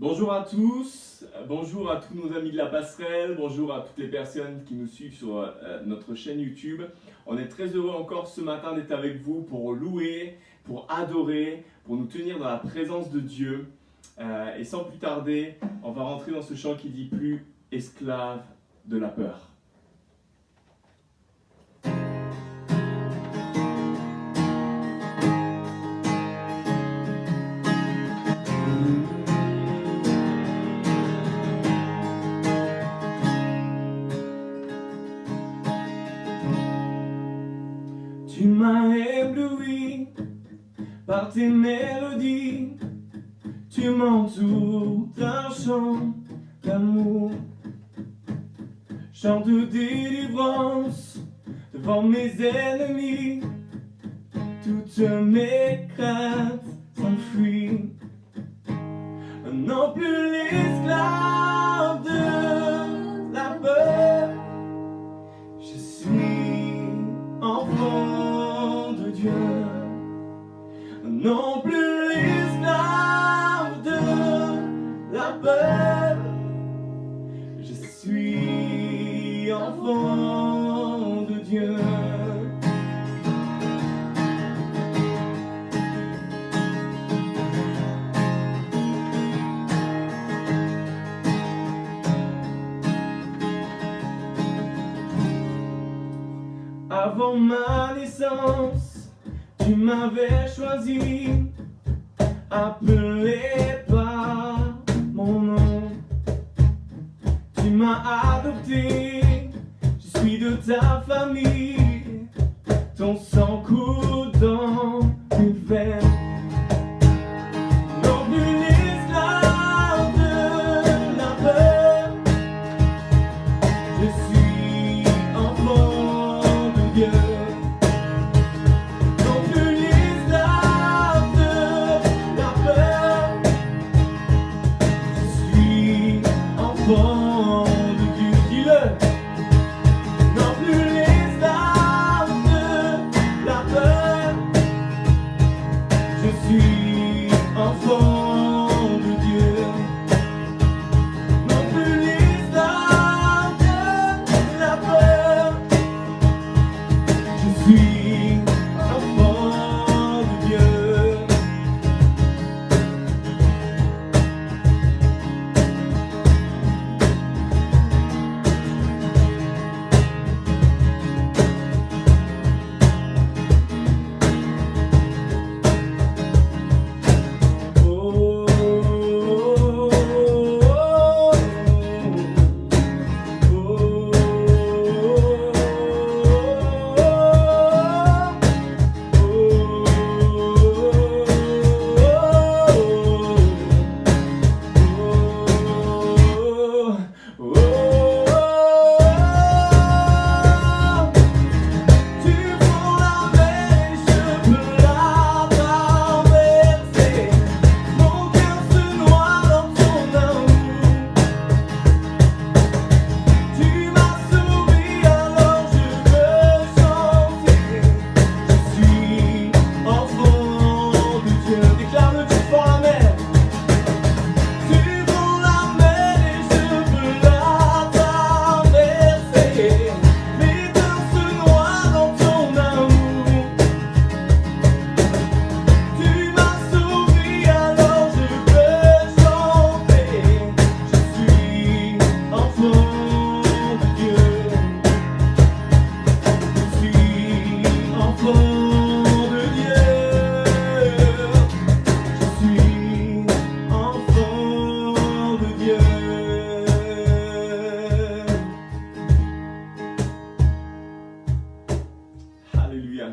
Bonjour à tous, bonjour à tous nos amis de la passerelle, bonjour à toutes les personnes qui nous suivent sur notre chaîne YouTube. On est très heureux encore ce matin d'être avec vous pour louer, pour adorer, pour nous tenir dans la présence de Dieu. Et sans plus tarder, on va rentrer dans ce chant qui dit plus esclave de la peur. Tu m'as ébloui par tes mélodies, tu m'entoures d'un chant d'amour, chant de délivrance devant mes ennemis, toutes mes craintes s'enfuient. Non plus l'esclave de la peur, je suis enfant de Dieu. Non plus l'esclave de la peur, je suis enfant de Dieu. Avant ma naissance, tu m'avais choisi, appelé par mon nom. Tu m'as adopté, je suis de ta famille, ton sang coule dans mes veines. Non plus l'esclave de la peur, je suis enfant de Dieu. Non plus l'esclave de la peur, je suis enfant de Dieu. Dis-le. Non plus l'esclave de la peur, je suis enfant de Dieu. Non plus l'esclave de la peur, je suis enfant de Dieu. Oh, oh, tu prends la mer, je peux la traverser. Mon cœur se noie dans ton amour. Tu m'as sauvé, alors je peux chanter. Je suis enfant de Dieu. Déclare-le, tu prends la mer. Tu prends la mer et je peux la traverser. Mes cœurs se noient dans ton amour. Tu m'as sauvé, alors je peux chanter. Je suis enfant de Dieu. Je suis enfant de Dieu. Je suis enfant de Dieu. Alléluia.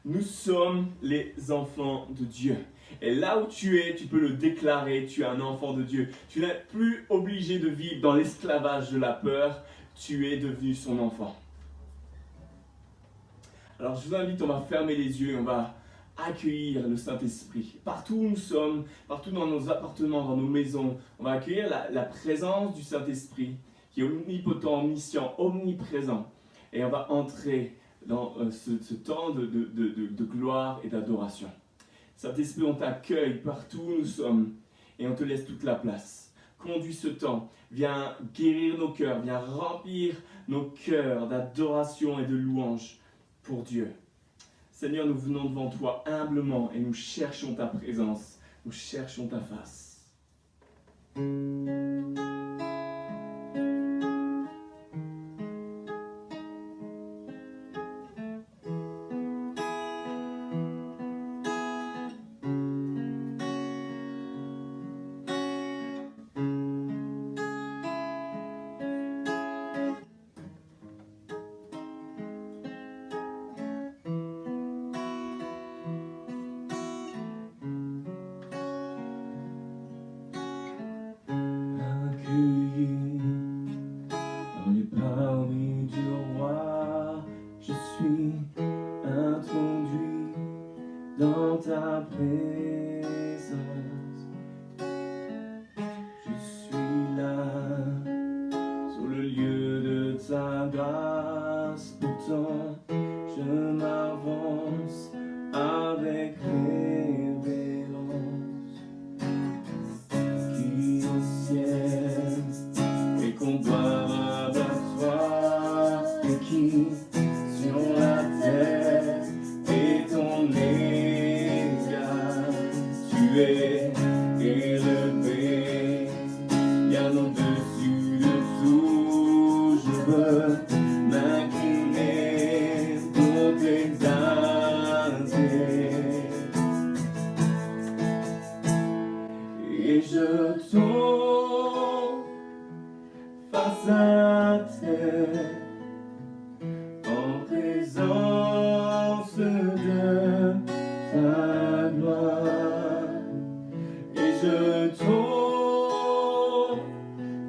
Nous sommes les enfants de Dieu. Et là où tu es, tu peux le déclarer, tu es un enfant de Dieu. Tu n'es plus obligé de vivre dans l'esclavage de la peur, tu es devenu son enfant. Alors je vous invite, on va fermer les yeux et on va accueillir le Saint-Esprit. Partout où nous sommes, partout dans nos appartements, dans nos maisons, on va accueillir la présence du Saint-Esprit qui est omnipotent, omniscient, omniprésent. Et on va entrer dans ce temps de gloire et d'adoration. Saint-Esprit, on t'accueille partout où nous sommes et on te laisse toute la place. Conduis ce temps, viens guérir nos cœurs, viens remplir nos cœurs d'adoration et de louange pour Dieu. Seigneur, nous venons devant toi humblement et nous cherchons ta présence, nous cherchons ta face. Dans ta présence, je suis là, sur le lieu de ta grâce. Pourtant, je m'avance avec révérence. Qui au ciel et comparable à toi, et qui sur la terre est ton tu es élevé, bien au-dessus de tout. Je veux m'incliner pour t'exalter. Et je tombe face à terre en présence de ta gloire. Je tombe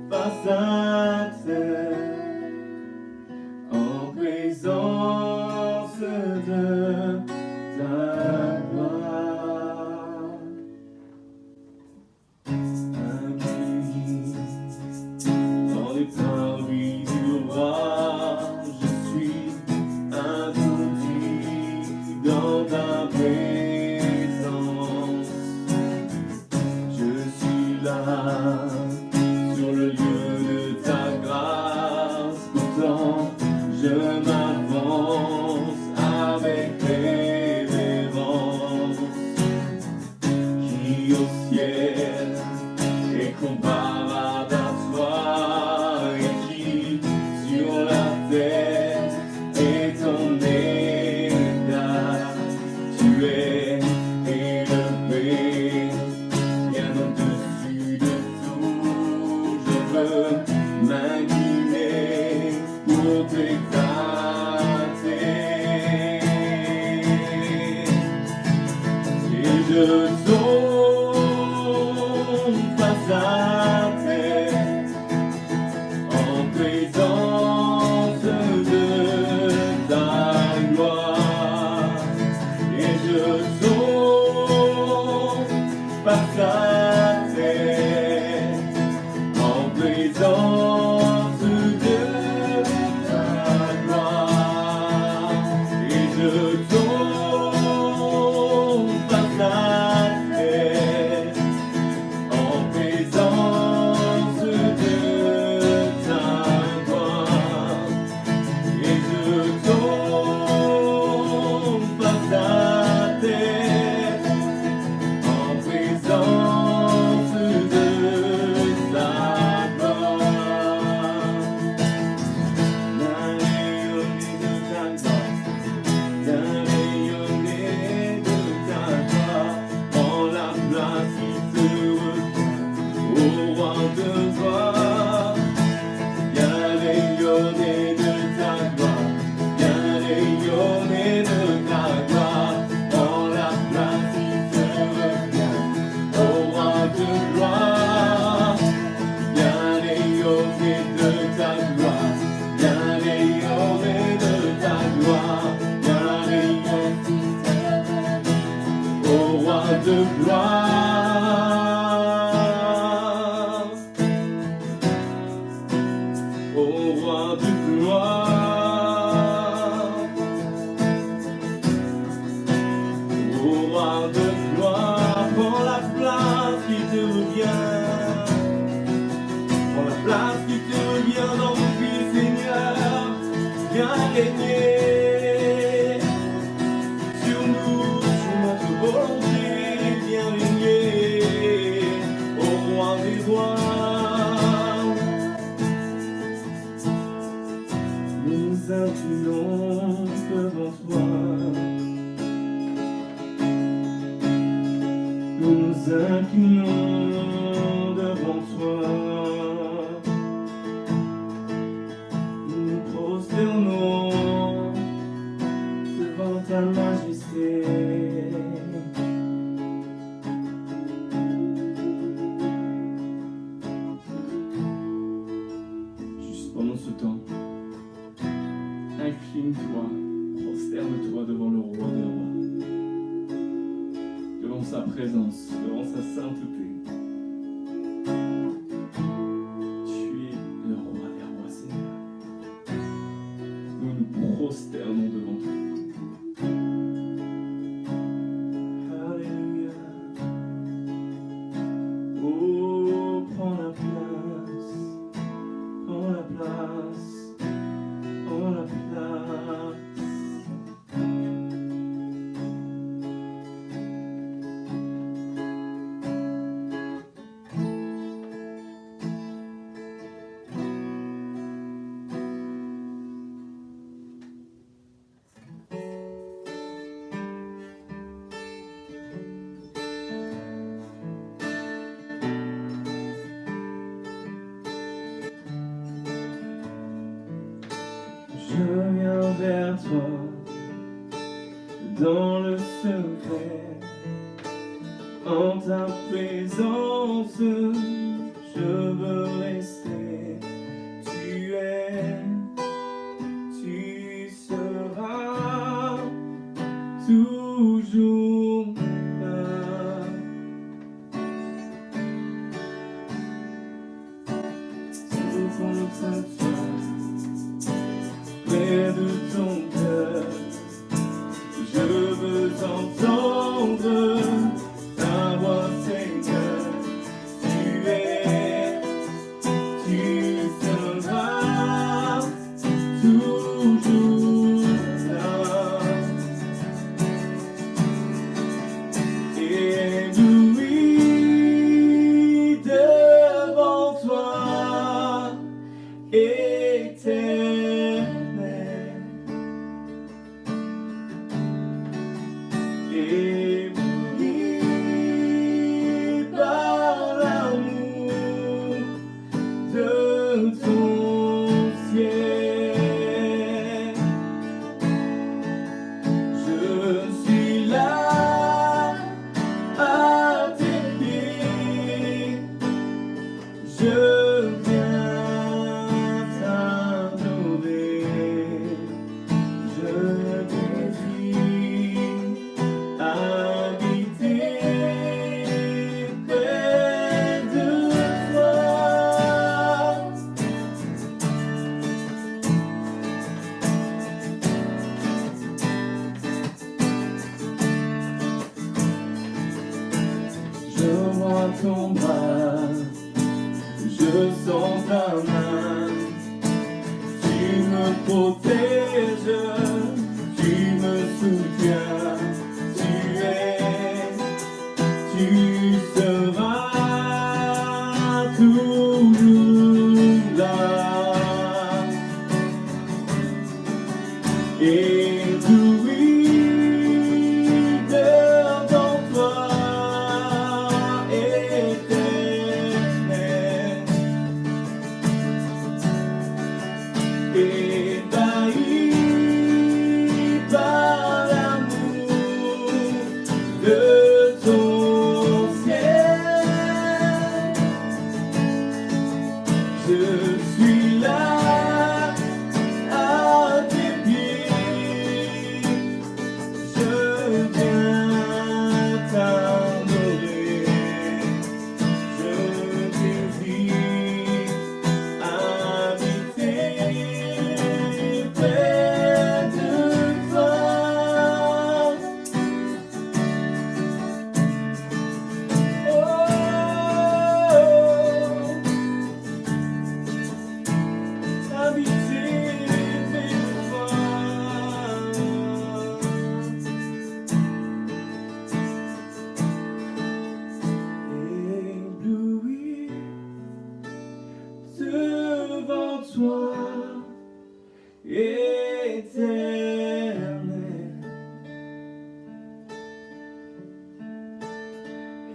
face à terre en présence de ta gloire. Accueilli dans les parvis du roi, je suis introduit dans ta présence. Sur le lieu de ta grâce, pourtant je m'avance avec révérence. Qui au ciel est comparable à toi, et qui sur la terre est ton égal. Tu es élevé, bien au-dessus de tout. Je veux m'incliner pour t'exalter. Et je tombe face à terre en présence de ta gloire. Et je tombe face à terre en présence de ta gloire. Et je tombe face à terre en présence de ta gloire. Et je tombe face à terre en présence de ta gloire. D'un rayonné de ta gloire, d'un rayonné de ta gloire, en la place qui te regarde, au roi de gloire. Bien rayonné de ta gloire, bien rayonné de ta gloire, en la place qui te regarde, au roi de gloire. Bien rayonné de ta gloire, bien rayonné de ta gloire, bien rayonné au roi de gloire, au roi de gloire, au roi de gloire. Prends la place qui te revient. Prends la place qui te revient dans nos vies, Seigneur. Viens régner sur nous, sur notre volonté. Viens régner, au roi des rois. Nous nous inclinons devant toi. Nous nous inclinons devant toi. Nous nous prosternons devant ta majesté. Juste pendant ce temps, incline-toi, prosterne-toi devant le roi des rois, devant sa présence, devant sa sainteté. Tu es le roi des rois, Seigneur. Nous nous prosternons devant toi. Alléluia. Oh, prends la place, prends la place, prends la place. Je viens vers toi dans le secret, en ta présence, je veux rester. Tu seras toujours là. Sous ton toit, près de ton cœur, je veux entendre ta voix, Seigneur. Tu seras toujours là. Ébloui devant toi, éternel. Ébloui par l'amour de ton ciel. Je suis là à tes pieds. Je viens t'adorer. Je désire habiter près de toi. Je vois ton bras, je sens ta main. Tu me protèges, tu me soutiens. Tu seras toujours là. Ébloui devant toi, éternel. Ébahi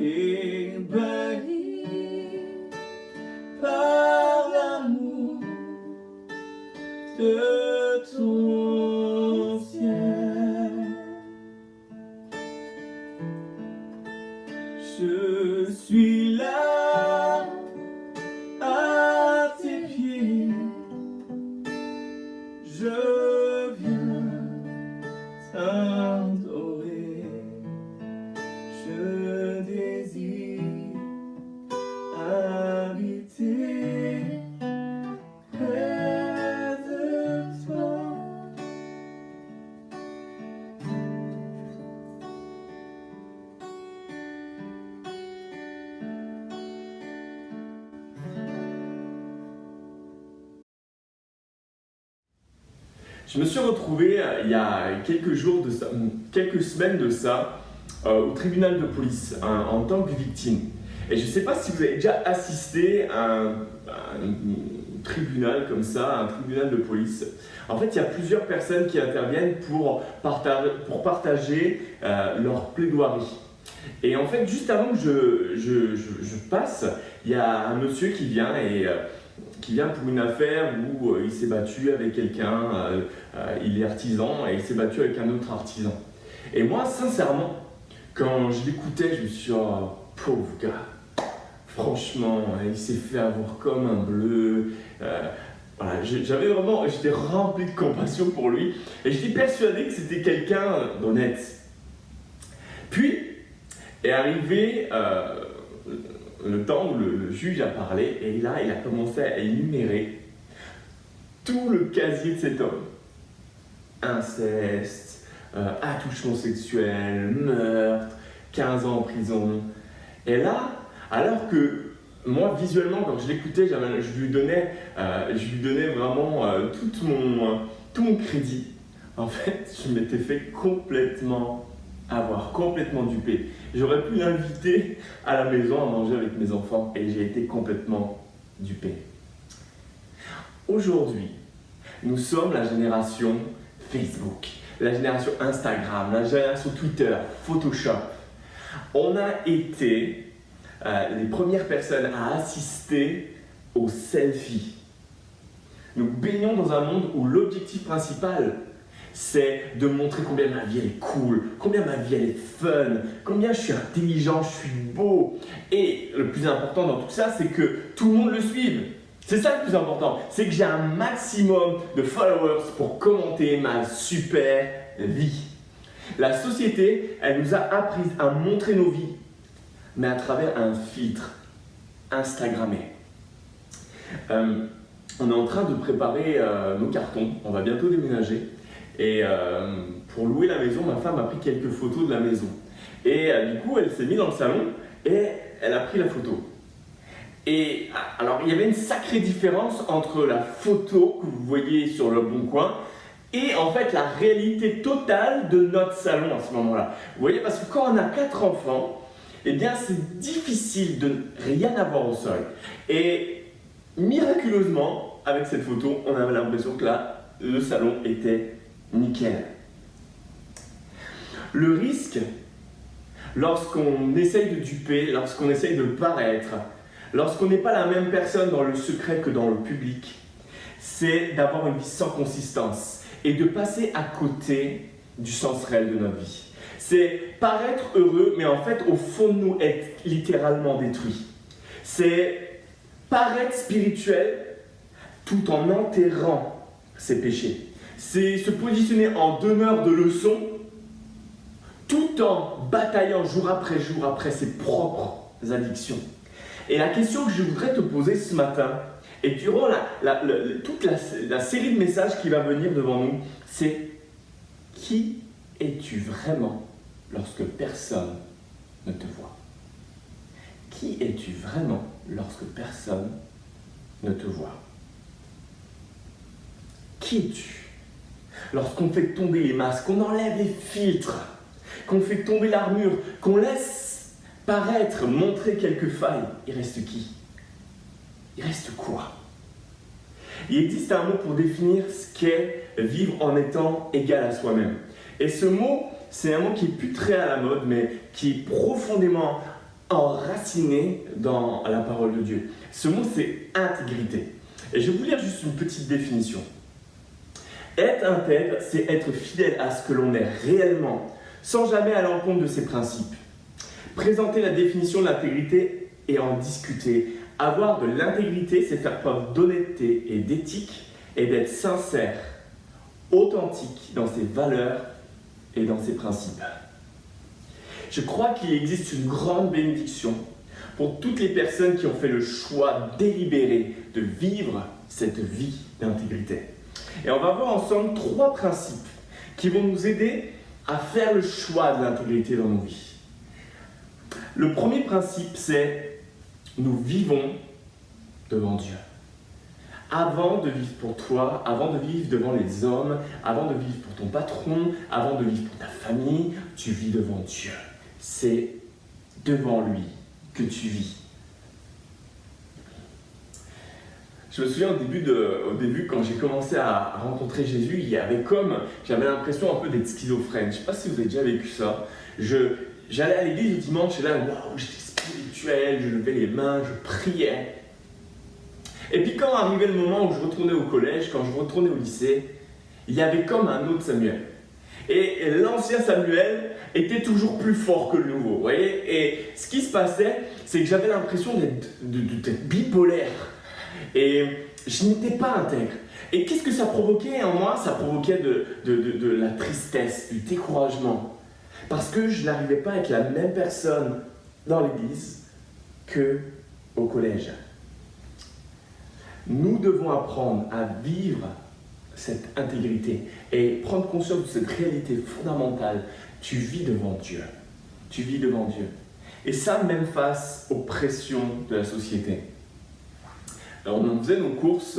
ébahi par l'amour de ton ciel. Je suis là à tes pieds, je viens t'adorer, je désire habiter près de toi. Je me suis retrouvé il y a quelques jours de ça, quelques semaines de ça, au tribunal de police en tant que victime. Et je ne sais pas si vous avez déjà assisté à un tribunal comme ça, un tribunal de police. En fait, il y a plusieurs personnes qui interviennent pour partager leur plaidoirie. Et en fait, juste avant que je passe, il y a un monsieur qui vient pour une affaire où il s'est battu avec quelqu'un, il est artisan et il s'est battu avec un autre artisan. Et moi, sincèrement, quand je l'écoutais, je me suis dit, oh, pauvre gars, franchement, il s'est fait avoir comme un bleu. Voilà, j'étais rempli de compassion pour lui et j'étais persuadé que c'était quelqu'un d'honnête. Puis est arrivé le temps où le juge a parlé et là il a commencé à énumérer tout le casier de cet homme. Inceste, attouchement sexuel, meurtre, 15 ans en prison. Et là, alors que moi visuellement quand je l'écoutais, je lui donnais vraiment tout mon crédit. En fait, je m'étais fait complètement dupé. J'aurais pu l'inviter à la maison à manger avec mes enfants et j'ai été complètement dupé. Aujourd'hui, nous sommes la génération Facebook, la génération Instagram, la génération Twitter, Photoshop. On a été les premières personnes à assister aux selfies. Nous baignons dans un monde où l'objectif principal c'est de montrer combien ma vie elle est cool, combien ma vie elle est fun, combien je suis intelligent, je suis beau. Et le plus important dans tout ça, c'est que tout le monde le suive. C'est ça le plus important, c'est que j'ai un maximum de followers pour commenter ma super vie. La société, elle nous a appris à montrer nos vies, mais à travers un filtre Instagrammé. On est en train de préparer nos cartons, on va bientôt déménager. Et pour louer la maison, ma femme a pris quelques photos de la maison. Et du coup, elle s'est mise dans le salon et elle a pris la photo. Et alors, il y avait une sacrée différence entre la photo que vous voyez sur Le Bon Coin et en fait la réalité totale de notre salon à ce moment-là. Vous voyez, parce que quand on a 4 enfants, eh bien c'est difficile de rien avoir au sol. Et miraculeusement, avec cette photo, on avait l'impression que là, le salon était nickel. Le risque, lorsqu'on essaye de duper, lorsqu'on essaye de paraître, lorsqu'on n'est pas la même personne dans le secret que dans le public, c'est d'avoir une vie sans consistance et de passer à côté du sens réel de notre vie. C'est paraître heureux, mais en fait, au fond de nous, être littéralement détruit. C'est paraître spirituel tout en enterrant ses péchés. C'est se positionner en donneur de leçons tout en bataillant jour après ses propres addictions. Et la question que je voudrais te poser ce matin, et durant toute la série de messages qui va venir devant nous, c'est qui es-tu vraiment lorsque personne ne te voit? Qui es-tu vraiment lorsque personne ne te voit? Qui es-tu? Lorsqu'on fait tomber les masques, qu'on enlève les filtres, qu'on fait tomber l'armure, qu'on laisse paraître, montrer quelques failles, il reste qui? Il reste quoi? Il existe un mot pour définir ce qu'est vivre en étant égal à soi-même. Et ce mot, c'est un mot qui est plus très à la mode, mais qui est profondément enraciné dans la parole de Dieu. Ce mot, c'est intégrité. Et je vais vous lire juste une petite définition. Être intègre, c'est être fidèle à ce que l'on est réellement, sans jamais aller à l'encontre de ses principes. Présenter la définition de l'intégrité et en discuter. Avoir de l'intégrité, c'est faire preuve d'honnêteté et d'éthique et d'être sincère, authentique dans ses valeurs et dans ses principes. Je crois qu'il existe une grande bénédiction pour toutes les personnes qui ont fait le choix délibéré de vivre cette vie d'intégrité. Et on va voir ensemble 3 principes qui vont nous aider à faire le choix de l'intégrité dans nos vies. Le premier principe, c'est nous vivons devant Dieu. Avant de vivre pour toi, avant de vivre devant les hommes, avant de vivre pour ton patron, avant de vivre pour ta famille, tu vis devant Dieu. C'est devant lui que tu vis. Je me souviens au début, quand j'ai commencé à rencontrer Jésus, j'avais l'impression un peu d'être schizophrène. Je ne sais pas si vous avez déjà vécu ça. J'allais à l'église le dimanche et là, waouh, j'étais spirituel, je levais les mains, je priais. Et puis quand arrivait le moment où je retournais au collège, quand je retournais au lycée, il y avait comme un autre Samuel. Et l'ancien Samuel était toujours plus fort que le nouveau, vous voyez. Et ce qui se passait, c'est que j'avais l'impression d'être bipolaire. Et je n'étais pas intègre. Et qu'est-ce que ça provoquait en moi? Ça provoquait de la tristesse, du découragement. Parce que je n'arrivais pas à être la même personne dans l'église qu'au collège. Nous devons apprendre à vivre cette intégrité et prendre conscience de cette réalité fondamentale. Tu vis devant Dieu. Tu vis devant Dieu. Et ça, même face aux pressions de la société. Alors, on faisait nos courses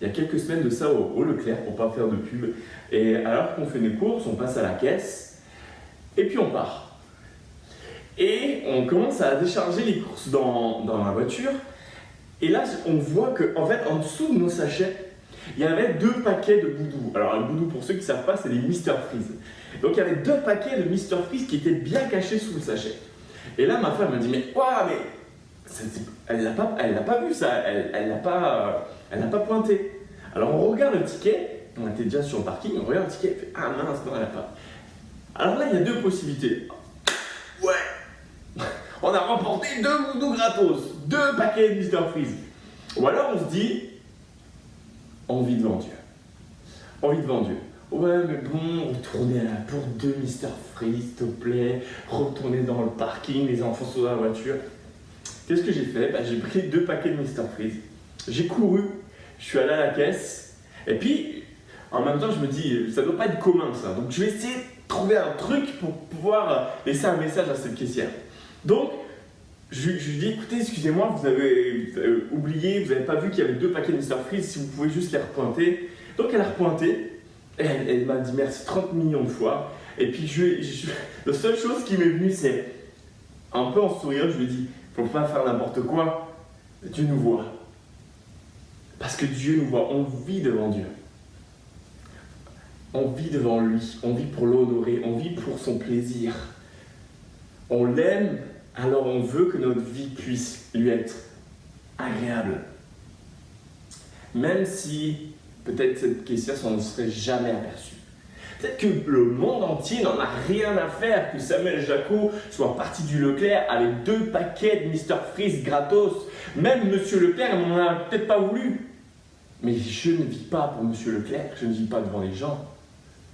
il y a quelques semaines de ça au Leclerc, pour ne pas faire de pub. Et alors qu'on fait nos courses, on passe à la caisse et puis on part. Et on commence à décharger les courses dans la voiture. Et là, on voit qu'en fait, en dessous de nos sachets, il y avait 2 paquets de Boudou. Alors, un Boudou, pour ceux qui ne savent pas, c'est des Mr Freeze. Donc, il y avait 2 paquets de Mr Freeze qui étaient bien cachés sous le sachet. Et là, ma femme m'a dit, mais elle l'a pas vu ça, elle l'a pas pointé. Alors, on regarde le ticket, on était déjà sur le parking, on regarde le ticket, et fait, ah mince, non, elle l'a pas. Alors là, il y a 2 possibilités. Ouais, on a remporté 2 Boudou gratos, 2 paquets de Mr Freeze. Ou alors, on se dit, on vit devant Dieu. On vit devant Dieu. Ouais, mais bon, retournez pour 2 Mr Freeze, s'il te plaît. Retournez dans le parking, les enfants sont dans la voiture. Qu'est-ce que j'ai fait? J'ai pris 2 paquets de Mr Freeze. J'ai couru, je suis allé à la caisse. Et puis, en même temps, je me dis, ça ne doit pas être commun ça. Donc, je vais essayer de trouver un truc pour pouvoir laisser un message à cette caissière. Donc, je lui dis, écoutez, excusez-moi, vous avez oublié, vous n'avez pas vu qu'il y avait 2 paquets de Mr Freeze, si vous pouvez juste les repointer. Donc elle a repointé, et elle m'a dit merci 30 millions de fois. Et puis la seule chose qui m'est venue, c'est un peu en souriant, je lui ai dit, il ne faut pas faire n'importe quoi, Dieu nous voit. Parce que Dieu nous voit, on vit devant Dieu. On vit devant lui, on vit pour l'honorer, on vit pour son plaisir. On l'aime. Alors on veut que notre vie puisse lui être agréable. Même si peut-être cette caissière s'en serait jamais aperçue. Peut-être que le monde entier n'en a rien à faire que Samuel Jacot soit parti du Leclerc avec 2 paquets de Mr Freeze gratos. Même Monsieur Leclerc n'en a peut-être pas voulu. Mais je ne vis pas pour Monsieur Leclerc, je ne vis pas devant les gens,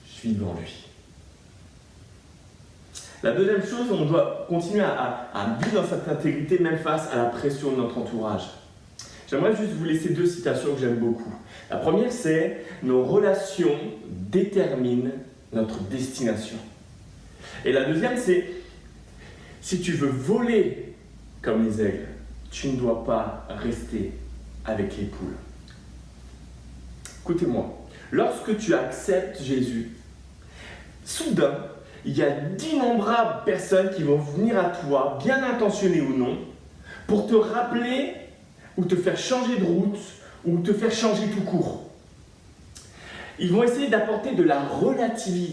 je vis devant lui. La deuxième chose, on doit continuer à vivre dans cette intégrité même face à la pression de notre entourage. J'aimerais juste vous laisser 2 citations que j'aime beaucoup. La première, c'est « Nos relations déterminent notre destination ». Et la deuxième, c'est « Si tu veux voler comme les aigles, tu ne dois pas rester avec les poules ». Écoutez-moi, lorsque tu acceptes Jésus, soudain, il y a d'innombrables personnes qui vont venir à toi, bien intentionnées ou non, pour te rappeler ou te faire changer de route ou te faire changer tout court. Ils vont essayer d'apporter de la relativité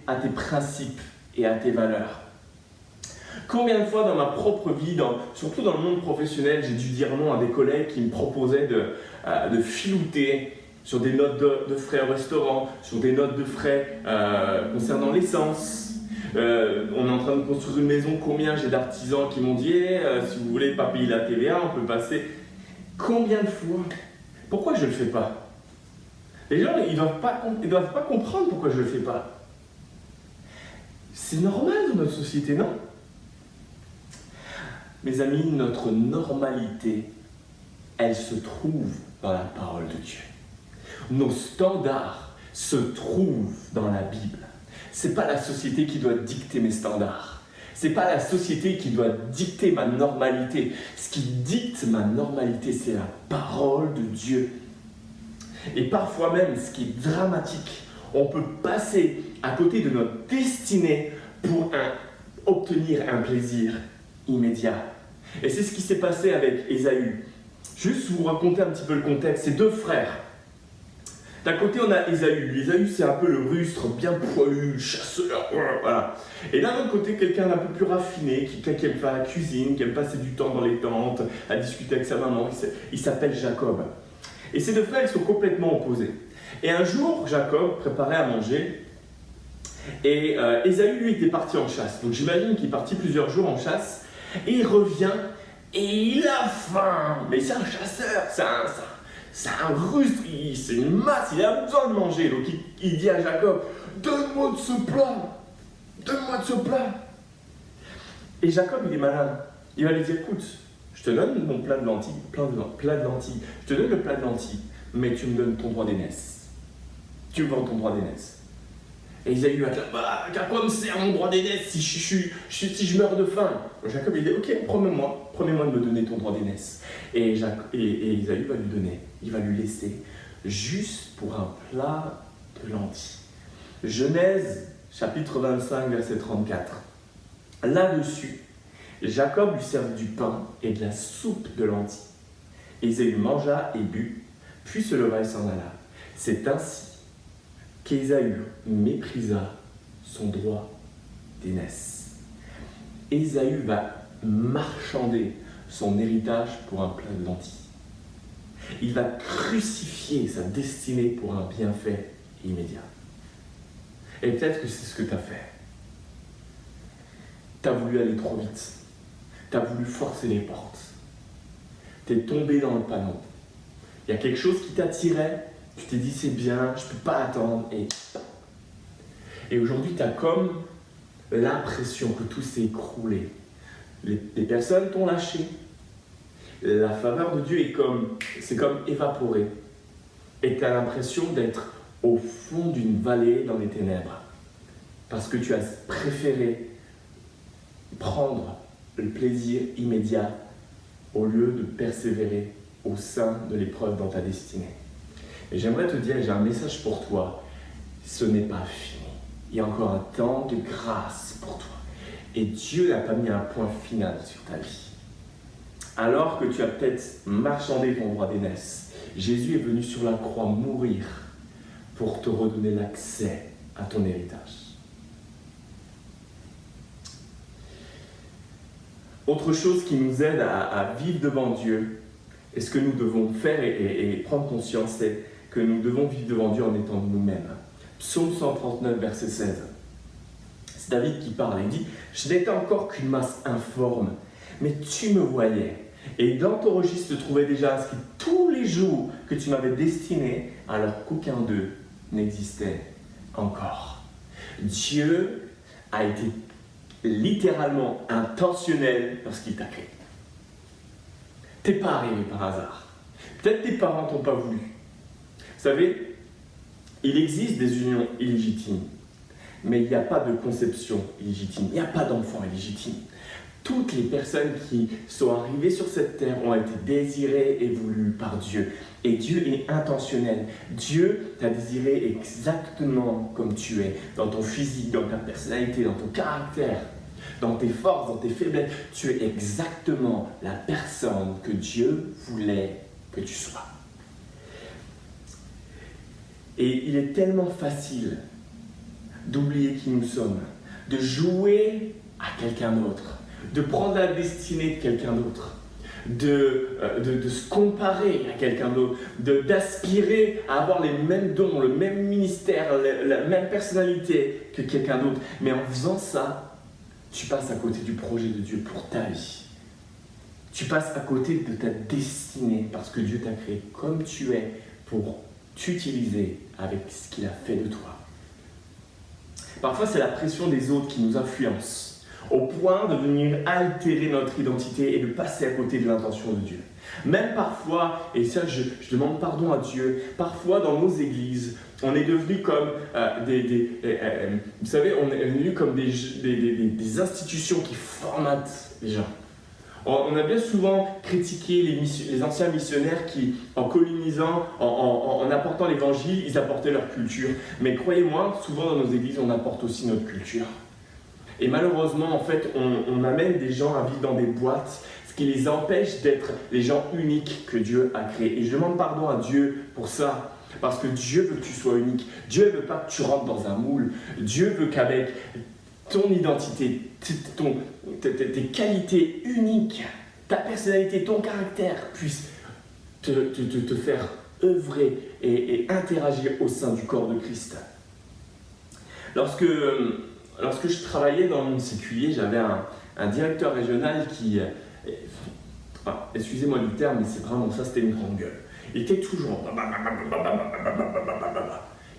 à tes principes et à tes valeurs. Combien de fois dans ma propre vie, surtout dans le monde professionnel, j'ai dû dire non à des collègues qui me proposaient de filouter sur des notes de frais au restaurant, sur des notes de frais concernant l'essence. On est en train de construire une maison, combien j'ai d'artisans qui m'ont dit si vous voulez pas payer la TVA, on peut passer. Combien de fois? Pourquoi je ne le fais pas? Les gens, ils ne doivent pas comprendre pourquoi je ne le fais pas. C'est normal dans notre société, non? Mes amis, notre normalité, elle se trouve dans la parole de Dieu. Nos standards se trouvent dans la Bible. C'est pas la société qui doit dicter mes standards. C'est pas la société qui doit dicter ma normalité. Ce qui dicte ma normalité, c'est la parole de Dieu. Et parfois même, ce qui est dramatique, on peut passer à côté de notre destinée pour obtenir un plaisir immédiat. Et c'est ce qui s'est passé avec Ésaü. Juste vous raconter un petit peu le contexte. C'est deux frères. D'un côté, on a Ésaü. Ésaü, c'est un peu le rustre, bien poilu, chasseur, voilà. Et d'un autre côté, quelqu'un d'un peu plus raffiné, qui aime faire la cuisine, qui aime passer du temps dans les tentes, à discuter avec sa maman. Il s'appelle Jacob. Et ces deux frères, ils sont complètement opposés. Et un jour, Jacob préparait à manger. Et Ésaü, lui, était parti en chasse. Donc j'imagine qu'il est parti plusieurs jours en chasse. Et il revient et il a faim. Mais c'est un chasseur, c'est un rustre, c'est une masse, il a besoin de manger. Donc il dit à Jacob, donne-moi de ce plat, donne-moi de ce plat. Et Jacob, il est malin. Il va lui dire, écoute, je te donne mon plat de lentilles, je te donne le plat de lentilles, mais tu me donnes ton droit d'aînesse. Tu me vends ton droit d'aînesse. Et Ésaü va dire, à quoi me sert mon droit d'aînesse si je meurs de faim? Jacob il dit, ok, promets-moi de me donner ton droit d'aînesse. Et Ésaü va lui donner, il va lui laisser, juste pour un plat de lentilles. Genèse, chapitre 25, verset 34. Là-dessus, Jacob lui servit du pain et de la soupe de lentilles. Ésaü mangea et but, puis se leva et s'en alla. C'est ainsi qu'Ésaü méprisa son droit d'aînesse. Ésaü va marchander son héritage pour un plat de lentilles. Il va crucifier sa destinée pour un bienfait immédiat. Et peut-être que c'est ce que tu as fait. Tu as voulu aller trop vite. Tu as voulu forcer les portes. Tu es tombé dans le panneau. Il y a quelque chose qui t'attirait. Tu t'es dit c'est bien, je ne peux pas attendre. Et aujourd'hui, tu as comme l'impression que tout s'est écroulé. Les personnes t'ont lâché. La faveur de Dieu c'est comme évaporé. Et tu as l'impression d'être au fond d'une vallée dans les ténèbres. Parce que tu as préféré prendre le plaisir immédiat au lieu de persévérer au sein de l'épreuve dans ta destinée. Et j'aimerais te dire, j'ai un message pour toi, ce n'est pas fini. Il y a encore un temps de grâce pour toi. Et Dieu n'a pas mis un point final sur ta vie. Alors que tu as peut-être marchandé ton droit d'aînesse, Jésus est venu sur la croix mourir pour te redonner l'accès à ton héritage. Autre chose qui nous aide à vivre devant Dieu, et ce que nous devons faire et prendre conscience, c'est que nous devons vivre devant Dieu en étant nous-mêmes. Psaume 139, verset 16. C'est David qui parle. Il dit « Je n'étais encore qu'une masse informe, mais tu me voyais. Et dans ton registre se trouvait déjà inscrit tous les jours que tu m'avais destinés, alors qu'aucun d'eux n'existait encore. » Dieu a été littéralement intentionnel lorsqu'il t'a créé. T'es pas arrivé par hasard. Peut-être tes parents t'ont pas voulu. Vous savez, il existe des unions illégitimes, mais il n'y a pas de conception illégitime, il n'y a pas d'enfant illégitime. Toutes les personnes qui sont arrivées sur cette terre ont été désirées et voulues par Dieu. Et Dieu est intentionnel. Dieu t'a désiré exactement comme tu es, dans ton physique, dans ta personnalité, dans ton caractère, dans tes forces, dans tes faiblesses. Tu es exactement la personne que Dieu voulait que tu sois. Et il est tellement facile d'oublier qui nous sommes, de jouer à quelqu'un d'autre, de prendre la destinée de quelqu'un d'autre, de se comparer à quelqu'un d'autre, d'aspirer à avoir les mêmes dons, le même ministère, la même personnalité que quelqu'un d'autre. Mais en faisant ça, tu passes à côté du projet de Dieu pour ta vie. Tu passes à côté de ta destinée parce que Dieu t'a créé comme tu es pour t'utiliser avec ce qu'il a fait de toi. Parfois, c'est la pression des autres qui nous influence au point de venir altérer notre identité et de passer à côté de l'intention de Dieu. Même parfois, et ça je demande pardon à Dieu, parfois dans nos églises, on est devenu comme vous savez, on est devenu comme des institutions qui formatent les gens. On a bien souvent critiqué les anciens missionnaires qui, en colonisant, en apportant l'évangile, ils apportaient leur culture. Mais croyez-moi, souvent dans nos églises, on apporte aussi notre culture. Et malheureusement, en fait, on amène des gens à vivre dans des boîtes, ce qui les empêche d'être les gens uniques que Dieu a créés. Et je demande pardon à Dieu pour ça. Parce que Dieu veut que tu sois unique. Dieu ne veut pas que tu rentres dans un moule. Dieu veut qu'avec ton identité, tes qualités uniques, ta personnalité, ton caractère puissent te faire œuvrer et interagir au sein du corps de Christ. Lorsque je travaillais dans mon séculier, j'avais un directeur régional qui, excusez-moi du terme, mais c'est vraiment ça, c'était une grande gueule. Il était toujours...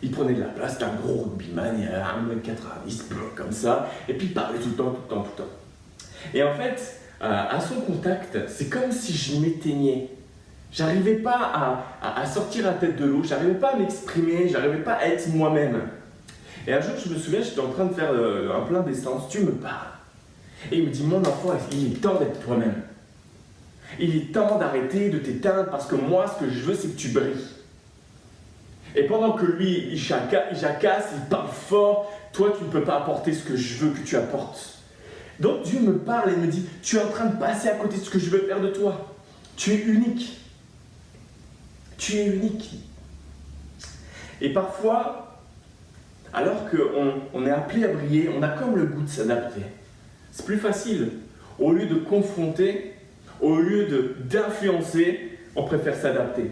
Il prenait de la place, c'était un gros rugbyman, il avait 1m90, comme ça, et puis il parlait tout le temps. Et en fait, à son contact, c'est comme si je m'éteignais. J'arrivais pas à sortir la tête de l'eau, j'arrivais pas à m'exprimer, j'arrivais pas à être moi-même. Et un jour, je me souviens, j'étais en train de faire un plein d'essence, Dieu me parle. Et il me dit, mon enfant, il est temps d'être toi-même. Il est temps d'arrêter de t'éteindre parce que moi, ce que je veux, c'est que tu brilles. Et pendant que lui, il jacasse, il parle fort, toi, tu ne peux pas apporter ce que je veux que tu apportes. Donc Dieu me parle et me dit, tu es en train de passer à côté de ce que je veux faire de toi. Tu es unique. Tu es unique. Et parfois, alors qu'on est appelé à briller, on a comme le goût de s'adapter. C'est plus facile. Au lieu de confronter, au lieu d'influencer, on préfère s'adapter.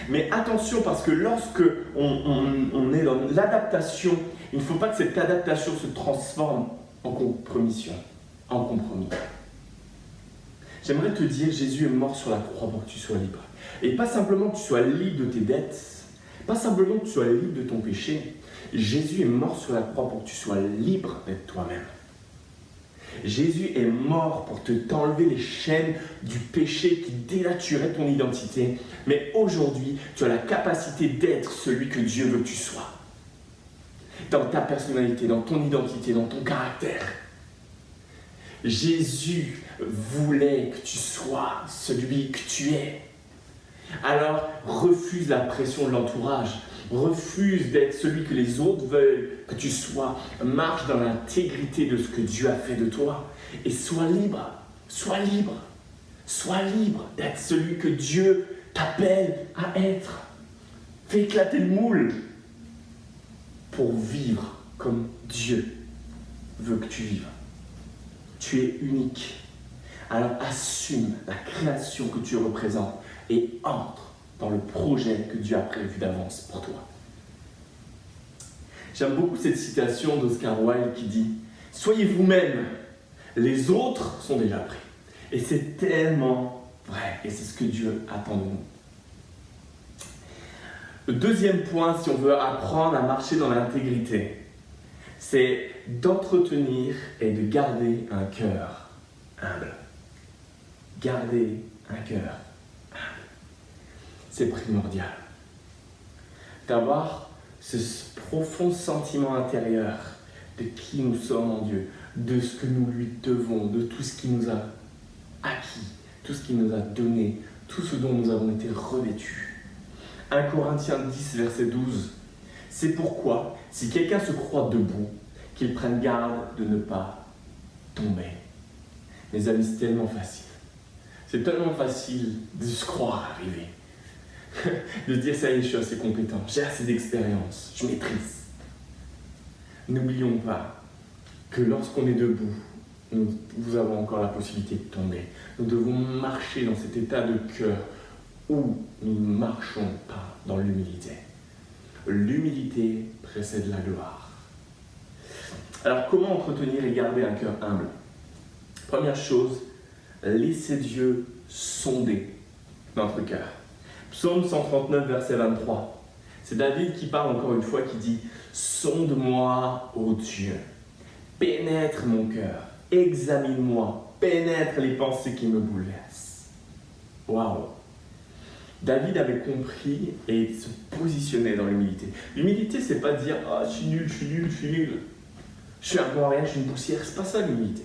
Mais attention, parce que lorsque on est dans l'adaptation, il ne faut pas que cette adaptation se transforme en compromission, en compromis. J'aimerais te dire, Jésus est mort sur la croix pour que tu sois libre. Et pas simplement que tu sois libre de tes dettes, pas simplement que tu sois libre de ton péché. Jésus est mort sur la croix pour que tu sois libre d'être toi-même. Jésus est mort pour t'enlever les chaînes du péché qui dénaturait ton identité. Mais aujourd'hui, tu as la capacité d'être celui que Dieu veut que tu sois. Dans ta personnalité, dans ton identité, dans ton caractère. Jésus voulait que tu sois celui que tu es. Alors, refuse la pression de l'entourage. Refuse d'être celui que les autres veulent que tu sois. Marche dans l'intégrité de ce que Dieu a fait de toi. Et sois libre. Sois libre. Sois libre d'être celui que Dieu t'appelle à être. Fais éclater le moule pour vivre comme Dieu veut que tu vives. Tu es unique. Alors assume la création que tu représentes et entre dans le projet que Dieu a prévu d'avance pour toi. J'aime beaucoup cette citation d'Oscar Wilde qui dit « Soyez vous-même, les autres sont déjà pris. » Et c'est tellement vrai, et c'est ce que Dieu attend de nous. Le deuxième point, si on veut apprendre à marcher dans l'intégrité, c'est d'entretenir et de garder un cœur humble. Garder un cœur humble. C'est primordial. D'avoir ce profond sentiment intérieur de qui nous sommes en Dieu, de ce que nous lui devons, de tout ce qu'il nous a acquis, tout ce qu'il nous a donné, tout ce dont nous avons été revêtus. 1 Corinthiens 10, verset 12. C'est pourquoi, si quelqu'un se croit debout, qu'il prenne garde de ne pas tomber. Mes amis, c'est tellement facile. C'est tellement facile de se croire arrivé. De dire ça y est, je suis assez compétent, j'ai assez d'expérience, je maîtrise. N'oublions pas que lorsqu'on est debout, nous avons encore la possibilité de tomber. Nous devons marcher dans cet état de cœur où nous ne marchons pas dans l'humilité. L'humilité précède la gloire. Alors, comment entretenir et garder un cœur humble? Première chose, laissez Dieu sonder notre cœur. Psaume 139, verset 23. C'est David qui parle encore une fois, qui dit « Sonde-moi, ô Dieu, pénètre mon cœur, examine-moi, pénètre les pensées qui me bouleversent. » Waouh! David avait compris et se positionnait dans l'humilité. L'humilité, c'est pas dire « Ah, je suis nul, je suis nul, je suis nul. Je suis un bon à rien, je suis une poussière. » C'est pas ça l'humilité.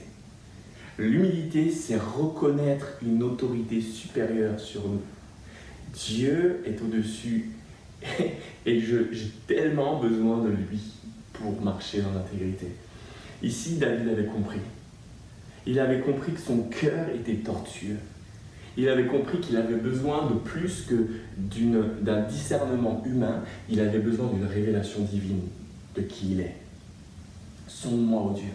L'humilité, c'est reconnaître une autorité supérieure sur nous. Dieu est au-dessus et j'ai tellement besoin de lui pour marcher dans l'intégrité. Ici, David avait compris. Il avait compris que son cœur était tortueux. Il avait compris qu'il avait besoin de plus que d'un discernement humain. Il avait besoin d'une révélation divine de qui il est. Sonde-moi, ô Dieu.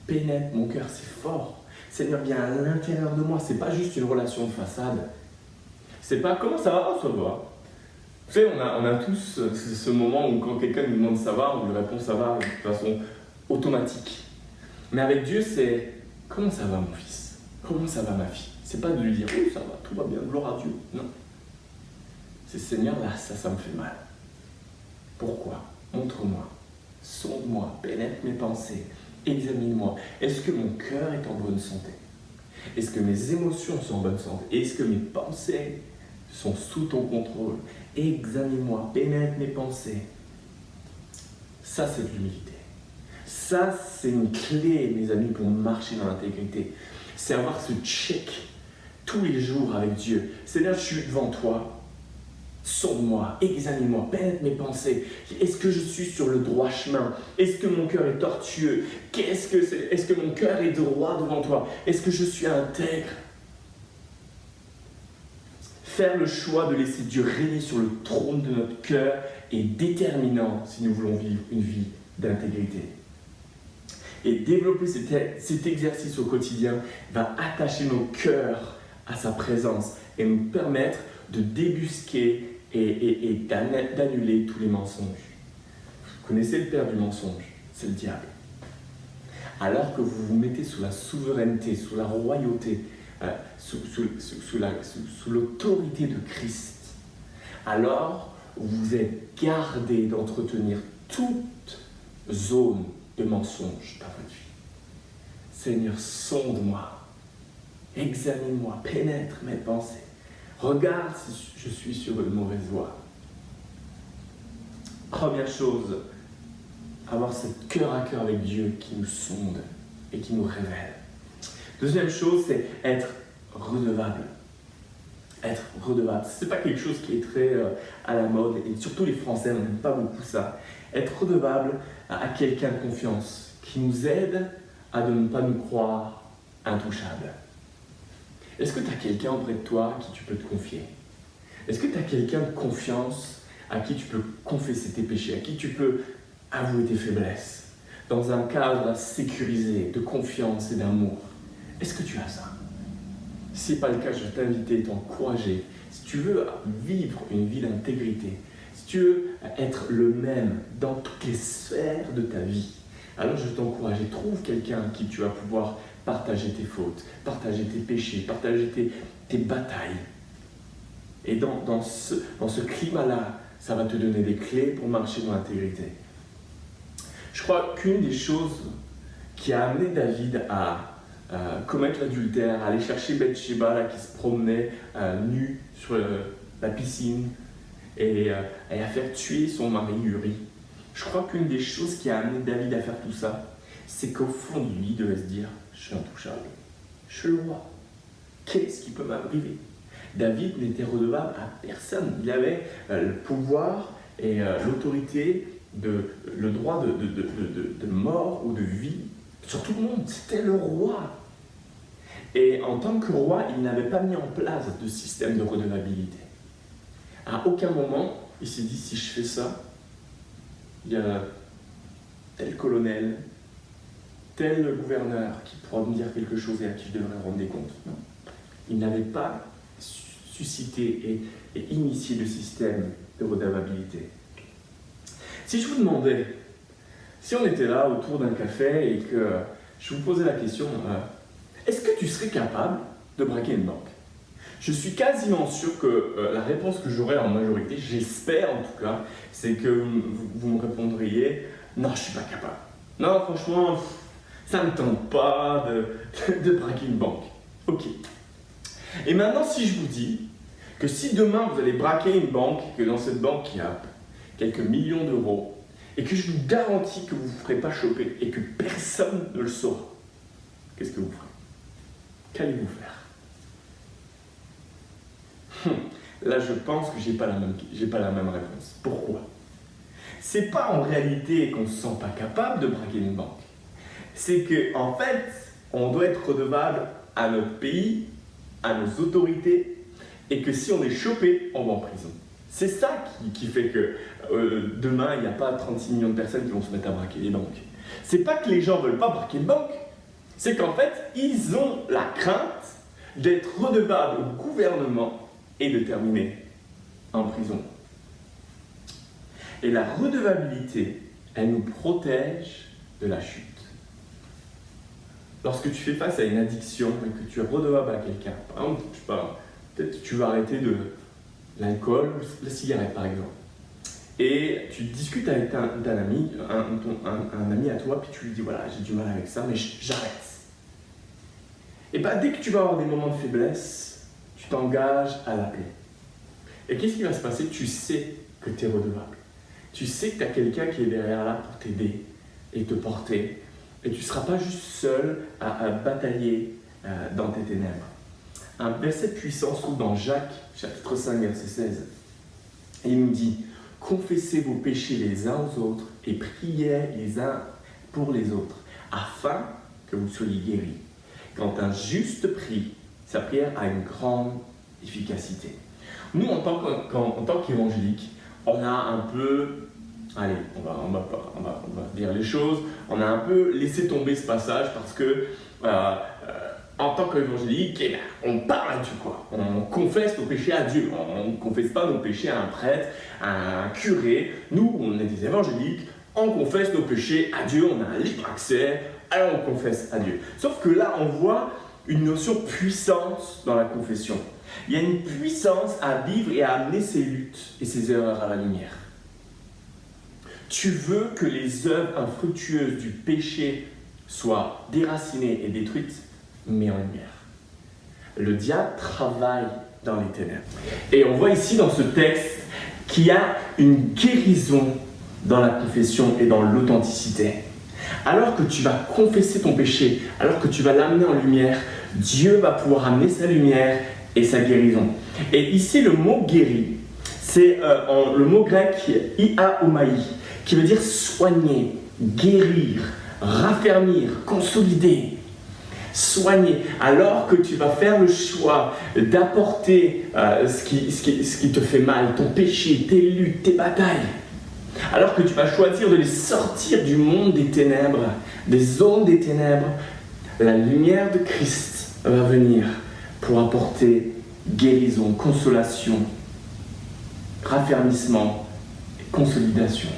Pénètre mon cœur, c'est fort. Seigneur, viens à l'intérieur de moi. C'est pas juste une relation de façade. C'est pas comment ça va, ça va. Tu sais, on a tous ce moment où quand quelqu'un nous demande ça va, on lui répond ça va de façon automatique. Mais avec Dieu, c'est comment ça va mon fils? Comment ça va ma fille? C'est pas de lui dire oui, ça va, tout va bien, gloire à Dieu. Non. C'est Seigneur, là, ça me fait mal. Pourquoi? Montre-moi, sonde-moi, pénètre mes pensées, examine-moi. Est-ce que mon cœur est en bonne santé? Est-ce que mes émotions sont en bonne santé? Est-ce que mes pensées sont sous ton contrôle? Examine-moi, pénètre mes pensées. Ça, c'est de l'humilité. Ça, c'est une clé, mes amis, pour marcher dans l'intégrité. C'est avoir ce check tous les jours avec Dieu. C'est-à-dire, je suis devant toi, sonde-moi, examine-moi, pénètre mes pensées. Est-ce que je suis sur le droit chemin? Est-ce que mon cœur est tortueux? Est-ce que mon cœur est droit devant toi? Est-ce que je suis intègre? Faire le choix de laisser Dieu régner sur le trône de notre cœur est déterminant si nous voulons vivre une vie d'intégrité. Et développer cet exercice au quotidien va attacher nos cœurs à sa présence et nous permettre de débusquer et d'annuler tous les mensonges. Vous connaissez le père du mensonge, c'est le diable. Alors que vous vous mettez sous la souveraineté, sous la royauté, sous l'autorité de Christ, alors vous êtes gardé d'entretenir toute zone de mensonge dans votre vie. Seigneur, sonde-moi, examine-moi, pénètre mes pensées. Regarde si je suis sur une mauvaise voie. Première chose, avoir ce cœur à cœur avec Dieu qui nous sonde et qui nous révèle. Deuxième chose, c'est être redevable. Être redevable. Ce n'est pas quelque chose qui est très à la mode, et surtout les Français n'aiment pas beaucoup ça. Être redevable à quelqu'un de confiance qui nous aide à ne pas nous croire intouchables. Est-ce que tu as quelqu'un auprès de toi à qui tu peux te confier? Est-ce que tu as quelqu'un de confiance à qui tu peux confesser tes péchés, à qui tu peux avouer tes faiblesses, dans un cadre sécurisé de confiance et d'amour? Est-ce que tu as ça? Si ce n'est pas le cas, je vais t'inviter, t'encourager. Si tu veux vivre une vie d'intégrité, si tu veux être le même dans toutes les sphères de ta vie, alors je vais t'encourager. Trouve quelqu'un à qui tu vas pouvoir partager tes fautes, partager tes péchés, partager tes batailles. Et dans ce climat-là, ça va te donner des clés pour marcher dans l'intégrité. Je crois qu'une des choses qui a amené David à commettre l'adultère, à aller chercher Bathsheba là, qui se promenait nue sur la piscine et à faire tuer son mari Uri. Je crois qu'une des choses qui a amené David à faire tout ça, c'est qu'au fond de lui, il devait se dire « Je suis intouchable, je suis le roi, qu'est-ce qui peut m'arriver ?» David n'était redevable à personne. Il avait le pouvoir et l'autorité, le droit de mort ou de vie sur tout le monde. C'était le roi. Et en tant que roi, il n'avait pas mis en place de système de redevabilité. À aucun moment, il s'est dit, si je fais ça, il y a tel colonel, tel gouverneur qui pourra me dire quelque chose et à qui je devrais rendre des comptes. Non. Il n'avait pas suscité et initié le système de redevabilité. Si je vous demandais, si on était là autour d'un café et que je vous posais la question, est-ce que tu serais capable de braquer une banque? Je suis quasiment sûr que la réponse que j'aurais en majorité, j'espère en tout cas, c'est que vous me répondriez « Non, je ne suis pas capable. Non, franchement, ça ne me tente pas de braquer une banque. » Ok. Et maintenant, si je vous dis que si demain vous allez braquer une banque, que dans cette banque il y a quelques millions d'euros, et que je vous garantis que vous ne vous ferez pas choper et que personne ne le saura, qu'est-ce que vous ferez? Qu'allez-vous faire? Là, je pense que j'ai pas la même réponse. Pourquoi? C'est pas en réalité qu'on ne se sent pas capable de braquer une banque. C'est que, en fait, on doit être redevable à notre pays, à nos autorités, et que si on est chopé, on va en prison. C'est ça qui fait que demain, il n'y a pas 36 millions de personnes qui vont se mettre à braquer les banques. C'est pas que les gens ne veulent pas braquer une banque, c'est qu'en fait, ils ont la crainte d'être redevables au gouvernement et de terminer en prison. Et la redevabilité, elle nous protège de la chute. Lorsque tu fais face à une addiction et que tu es redevable à quelqu'un, par exemple, je sais pas, peut-être tu vas arrêter de l'alcool ou la cigarette par exemple, et tu discutes avec un ami, un ami à toi, puis tu lui dis voilà, j'ai du mal avec ça, mais j'arrête. Et bien dès que tu vas avoir des moments de faiblesse, tu t'engages à l'appeler. Et qu'est-ce qui va se passer? Tu sais que tu es redevable. Tu sais que tu as quelqu'un qui est derrière là pour t'aider et te porter. Et tu ne seras pas juste seul à batailler dans tes ténèbres. Un verset puissant se trouve dans Jacques, chapitre 5, verset 16. Et il nous dit « Confessez vos péchés les uns aux autres et priez les uns pour les autres, afin que vous soyez guéris. Quand un juste prie, sa prière a une grande efficacité. » Nous, en tant qu'évangéliques, on a un peu, allez, on va dire les choses, on a un peu laissé tomber ce passage parce que, en tant qu'évangélique, eh ben, on parle à Dieu, quoi. On confesse nos péchés à Dieu. On ne confesse pas nos péchés à un prêtre, à un curé. Nous, on est des évangéliques, on confesse nos péchés à Dieu, on a un libre accès, alors on confesse à Dieu. Sauf que là, on voit une notion de puissance dans la confession. Il y a une puissance à vivre et à amener ses luttes et ses erreurs à la lumière. Tu veux que les œuvres infructueuses du péché soient déracinées et détruites, mets en lumière. Le diable travaille dans les ténèbres. Et on voit ici dans ce texte qu'il y a une guérison dans la confession et dans l'authenticité. Alors que tu vas confesser ton péché, alors que tu vas l'amener en lumière, Dieu va pouvoir amener sa lumière et sa guérison. Et ici, le mot guéri, c'est le mot grec iaomai, qui veut dire soigner, guérir, raffermir, consolider. Soigner, alors que tu vas faire le choix d'apporter ce qui te fait mal, ton péché, tes luttes, tes batailles. Alors que tu vas choisir de les sortir du monde des ténèbres, des zones des ténèbres, la lumière de Christ va venir pour apporter guérison, consolation, raffermissement et consolidation.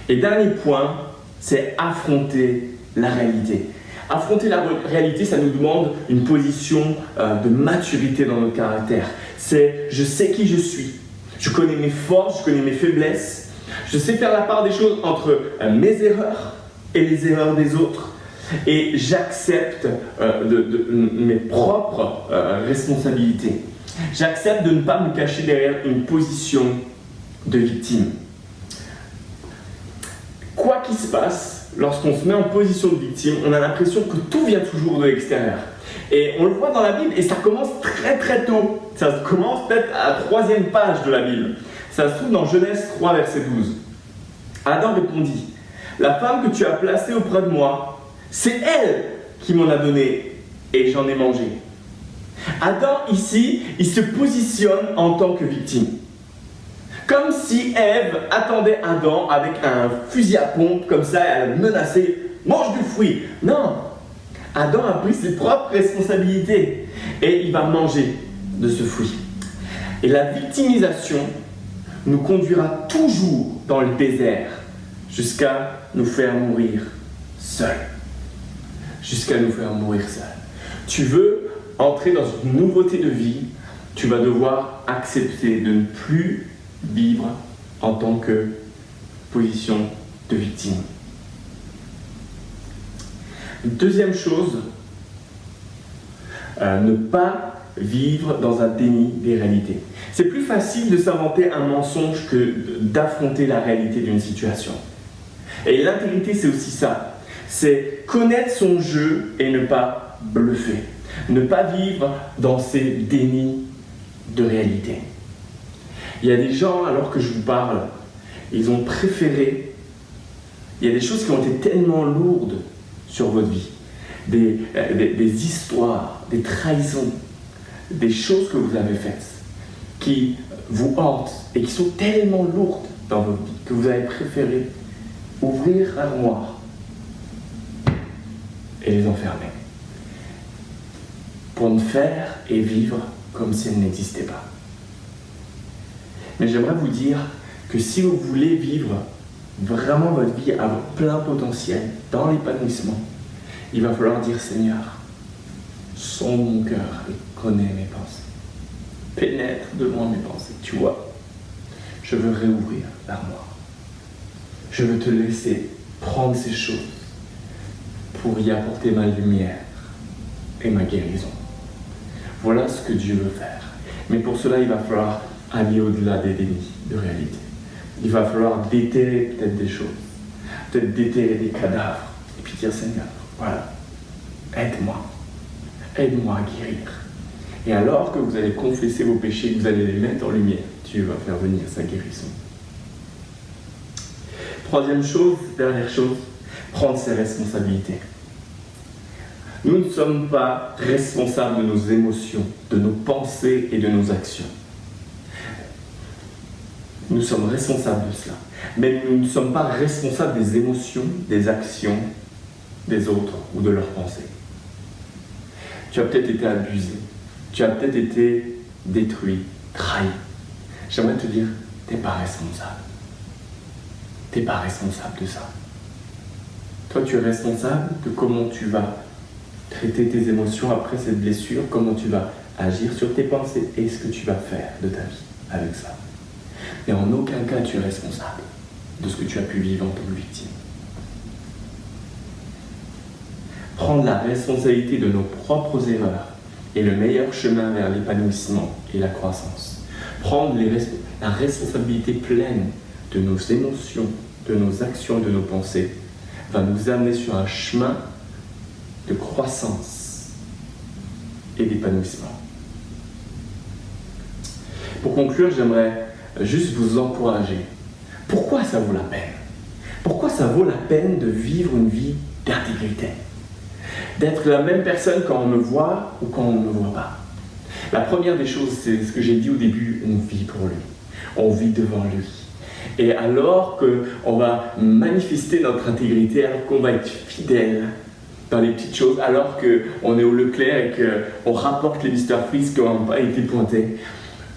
Et dernier point, c'est affronter la réalité. Affronter la réalité, ça nous demande une position de maturité dans notre caractère. C'est je sais qui je suis. Je connais mes forces, je connais mes faiblesses. Je sais faire la part des choses entre mes erreurs et les erreurs des autres. Et j'accepte mes propres responsabilités. J'accepte de ne pas me cacher derrière une position de victime. Quoi qu'il se passe, lorsqu'on se met en position de victime, on a l'impression que tout vient toujours de l'extérieur. Et on le voit dans la Bible, et ça commence très très tôt. Ça commence peut-être à la 3e page de la Bible. Ça se trouve dans Genèse 3, verset 12. Adam répondit, « La femme que tu as placée auprès de moi, c'est elle qui m'en a donné, et j'en ai mangé. » Adam, ici, il se positionne en tant que victime. Comme si Ève attendait Adam avec un fusil à pompe, comme ça, elle menaçait « mange du fruit ». Non, Adam a pris ses propres responsabilités et il va manger de ce fruit. Et la victimisation nous conduira toujours dans le désert jusqu'à nous faire mourir seuls. Jusqu'à nous faire mourir seuls. Tu veux entrer dans une nouveauté de vie, tu vas devoir accepter de ne plus vivre en tant que position de victime. Deuxième chose, ne pas vivre dans un déni des réalités. C'est plus facile de s'inventer un mensonge que d'affronter la réalité d'une situation. Et l'intégrité, c'est aussi ça. C'est connaître son jeu et ne pas bluffer. Ne pas vivre dans ces dénis de réalité. Il y a des gens, alors que je vous parle, ils ont préféré, il y a des choses qui ont été tellement lourdes sur votre vie, des histoires, des trahisons, des choses que vous avez faites, qui vous hantent et qui sont tellement lourdes dans votre vie, que vous avez préféré ouvrir l'armoire et les enfermer, pour ne faire et vivre comme si elles n'existaient pas. Mais j'aimerais vous dire que si vous voulez vivre vraiment votre vie à votre plein potentiel, dans l'épanouissement, il va falloir dire Seigneur, sonde mon cœur et connais mes pensées. Pénètre devant mes pensées. Tu vois, je veux réouvrir l'armoire. Je veux te laisser prendre ces choses pour y apporter ma lumière et ma guérison. Voilà ce que Dieu veut faire. Mais pour cela, il va falloir aller au-delà des dénis de réalité. Il va falloir déterrer peut-être des choses, peut-être déterrer des cadavres, et puis dire Seigneur, voilà, aide-moi à guérir. Et alors que vous allez confesser vos péchés, que vous allez les mettre en lumière, Dieu va faire venir sa guérison. Troisième chose, dernière chose, prendre ses responsabilités. Nous ne sommes pas responsables de nos émotions, de nos pensées et de nos actions. Nous sommes responsables de cela. Mais nous ne sommes pas responsables des émotions, des actions des autres ou de leurs pensées. Tu as peut-être été abusé. Tu as peut-être été détruit, trahi. J'aimerais te dire, tu n'es pas responsable. Tu n'es pas responsable de ça. Toi, tu es responsable de comment tu vas traiter tes émotions après cette blessure, comment tu vas agir sur tes pensées et ce que tu vas faire de ta vie avec ça. Mais en aucun cas tu es responsable de ce que tu as pu vivre en tant que victime. Prendre la responsabilité de nos propres erreurs est le meilleur chemin vers l'épanouissement et la croissance. Prendre la responsabilité pleine de nos émotions, de nos actions et de nos pensées va nous amener sur un chemin de croissance et d'épanouissement. Pour conclure, j'aimerais juste vous encourager. Pourquoi ça vaut la peine? Pourquoi ça vaut la peine de vivre une vie d'intégrité? D'être la même personne quand on me voit ou quand on ne me voit pas. La première des choses, c'est ce que j'ai dit au début, on vit pour lui. On vit devant lui. Et alors qu'on va manifester notre intégrité, alors qu'on va être fidèle dans les petites choses, alors qu'on est au Leclerc et qu'on rapporte les Mr. Freeze qui n'ont pas été pointés,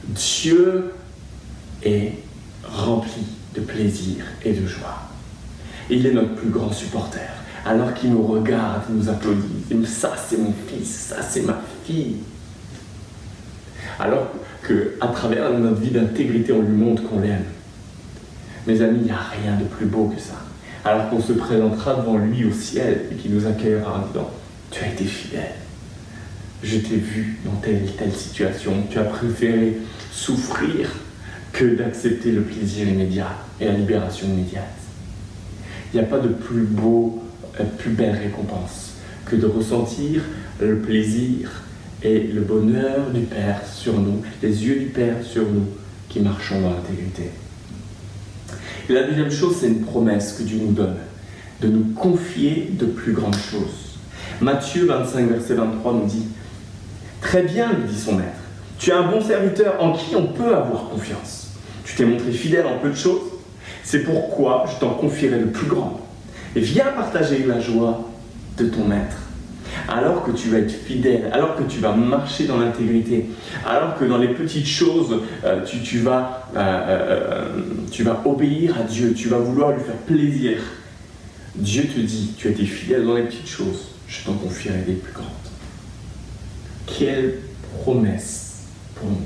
Dieu est rempli de plaisir et de joie. Il est notre plus grand supporter. Alors qu'il nous regarde, il nous applaudit. Il dit, ça c'est mon fils, ça c'est ma fille. Alors qu'à travers notre vie d'intégrité, on lui montre qu'on l'aime. Mes amis, il n'y a rien de plus beau que ça. Alors qu'on se présentera devant lui au ciel et qu'il nous accueillera en disant, tu as été fidèle. Je t'ai vu dans telle et telle situation. Tu as préféré souffrir que d'accepter le plaisir immédiat et la libération immédiate. Il n'y a pas de plus belle récompense que de ressentir le plaisir et le bonheur du Père sur nous, les yeux du Père sur nous qui marchons dans l'intégrité. Et la deuxième chose, c'est une promesse que Dieu nous donne, de nous confier de plus grandes choses. Matthieu 25, verset 23 nous dit « Très bien, lui dit son maître, tu es un bon serviteur en qui on peut avoir confiance. Tu Je t'ai montré fidèle en peu de choses. C'est pourquoi je t'en confierai de plus grandes. Et viens partager la joie de ton maître. Alors que tu vas être fidèle, alors que tu vas marcher dans l'intégrité, alors que dans les petites choses, tu vas obéir à Dieu, tu vas vouloir lui faire plaisir. Dieu te dit, tu as été fidèle dans les petites choses, je t'en confierai des plus grandes. Quelle promesse pour nous,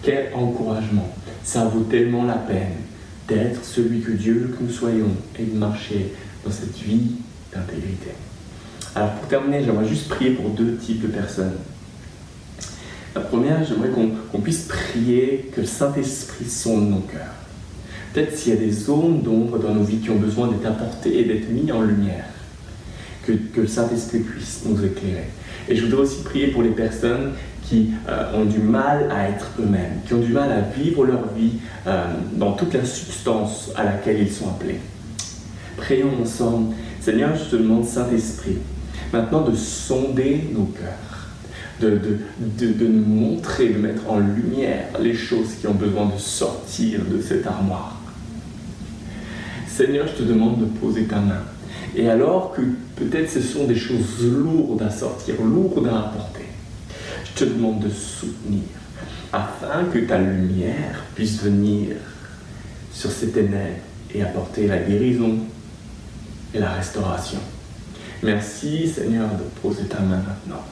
quel encouragement. Ça vaut tellement la peine d'être celui que Dieu veut que nous soyons et de marcher dans cette vie d'intégrité. Alors pour terminer, j'aimerais juste prier pour deux types de personnes. La première, j'aimerais qu'on puisse prier que le Saint-Esprit sonde nos cœurs. Peut-être s'il y a des zones d'ombre dans nos vies qui ont besoin d'être apportées et d'être mis en lumière, que le Saint-Esprit puisse nous éclairer. Et je voudrais aussi prier pour les personnes qui ont du mal à être eux-mêmes, qui ont du mal à vivre leur vie dans toute la substance à laquelle ils sont appelés. Prions ensemble. Seigneur, je te demande, Saint-Esprit, maintenant de sonder nos cœurs, de nous montrer, de mettre en lumière les choses qui ont besoin de sortir de cette armoire. Seigneur, je te demande de poser ta main. Et alors que peut-être ce sont des choses lourdes à sortir, lourdes à apporter, je te demande de soutenir afin que ta lumière puisse venir sur ces ténèbres et apporter la guérison et la restauration. Merci Seigneur de poser ta main maintenant,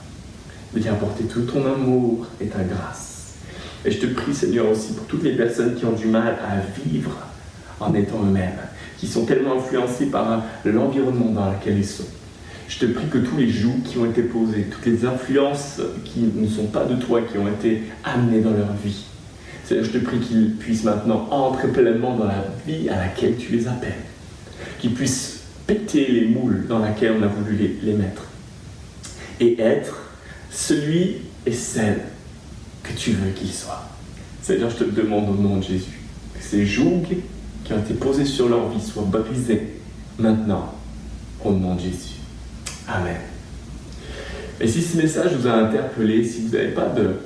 d'y apporter tout ton amour et ta grâce. Et je te prie Seigneur aussi pour toutes les personnes qui ont du mal à vivre en étant eux-mêmes, qui sont tellement influencés par l'environnement dans lequel ils sont. Je te prie que tous les jougs qui ont été posés, toutes les influences qui ne sont pas de toi, qui ont été amenées dans leur vie, Seigneur, je te prie qu'ils puissent maintenant entrer pleinement dans la vie à laquelle tu les appelles, qu'ils puissent péter les moules dans lesquels on a voulu les mettre et être celui et celle que tu veux qu'ils soient. Seigneur, je te le demande au nom de Jésus, que ces jougs qui ont été posés sur leur vie soient brisés maintenant au nom de Jésus. Amen. Et si ce message vous a interpellé, si vous n'avez pas de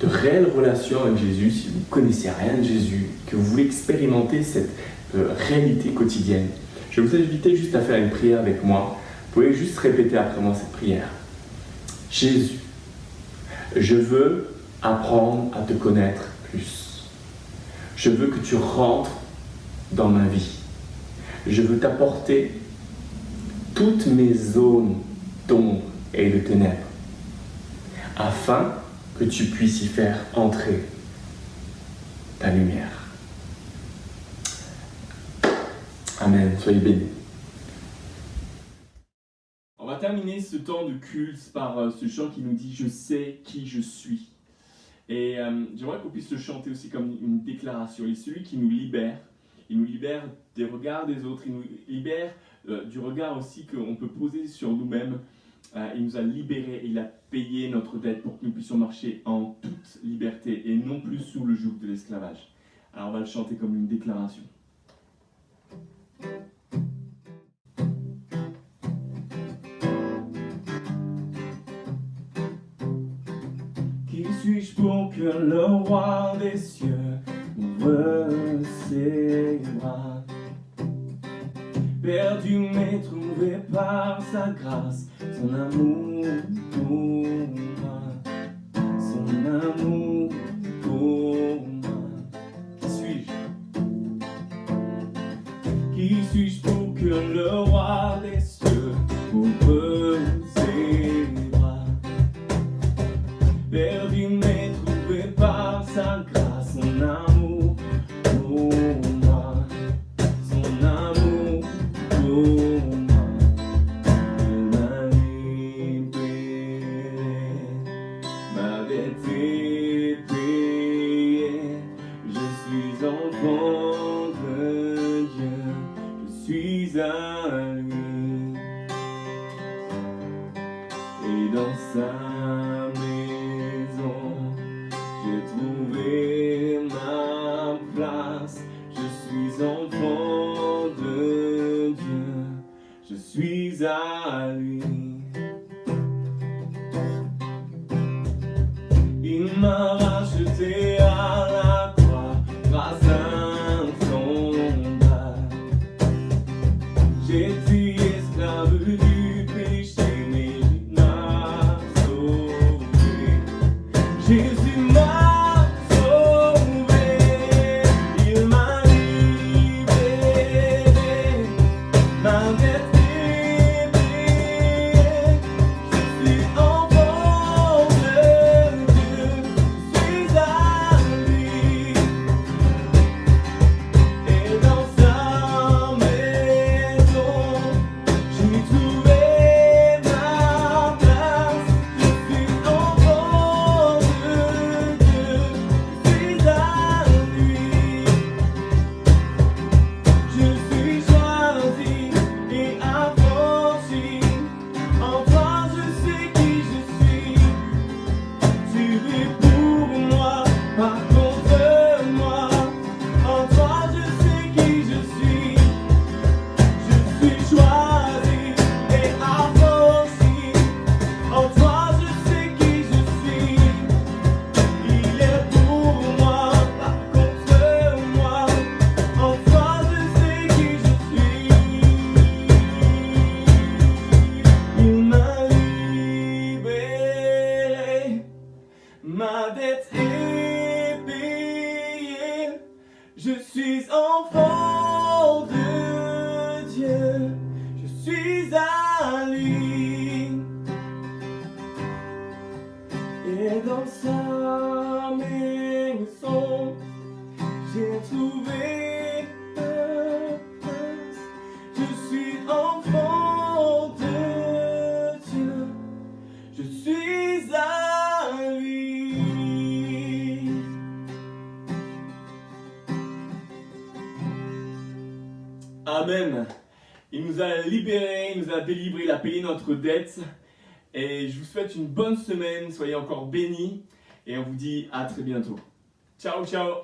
réelle relation avec Jésus, si vous ne connaissez rien de Jésus, que vous voulez expérimenter cette réalité quotidienne, je vais vous inviter juste à faire une prière avec moi. Vous pouvez juste répéter après moi cette prière. Jésus, je veux apprendre à te connaître plus. Je veux que tu rentres dans ma vie. Je veux t'apporter toutes mes zones d'ombre et de ténèbres, afin que tu puisses y faire entrer ta lumière. Amen. Soyez bénis. On va terminer ce temps de culte par ce chant qui nous dit « Je sais qui je suis ». Et j'aimerais qu'on puisse le chanter aussi comme une déclaration. Il est celui qui nous libère. Il nous libère des regards des autres. Il nous libère du regard aussi qu'on peut poser sur nous-mêmes. Il nous a libérés. Il a payé notre dette pour que nous puissions marcher en toute liberté et non plus sous le joug de l'esclavage. Alors on va le chanter comme une déclaration. Qui suis-je pour que le roi des cieux ouvre ses bras? Perdu mais trouvé par sa grâce, son amour pour moi, son amour pour moi. Qui suis-je? Qui suis-je pour que le roi des cieux ouvre ses bras? Perdu mais trouvé par sa grâce, son amour pour moi, son amour pour moi. Il m'a libéré, ma dette est payée. Je suis enfant de Dieu, je suis à lui. Et dans sa maison, j'ai trouvé ma place. Je suis enfant de Dieu, je suis à lui. Il m'a racheté à la croix grâce à péché, mais il m'a sauvé. Jésus m'a sauvé, il m'a libéré, ma dette est payée. Je suis enfant de Dieu, je suis à lui. Et dans sa maison, j'ai trouvé ma place. Je suis enfant de Dieu, je suis à lui. Je suis choisi et affranchi. En toi je sais qui je suis. Tu es pour moi, pas contre moi. En toi je sais qui je suis. Je suis choisi et affranchi. En toi je sais qui je suis. Il est pour moi, pas contre moi. En toi je sais qui je suis. Il m'a libéré, ma dette est payée. Je suis enfant de Dieu, je suis à lui. Et dans sa maison, j'ai trouvé ma place. Je suis enfant de Dieu, je suis à lui. Amen. Il nous a libérés, il nous a délivrés, il a payé notre dette. Et je vous souhaite une bonne semaine, soyez encore bénis. Et on vous dit à très bientôt. Ciao, ciao.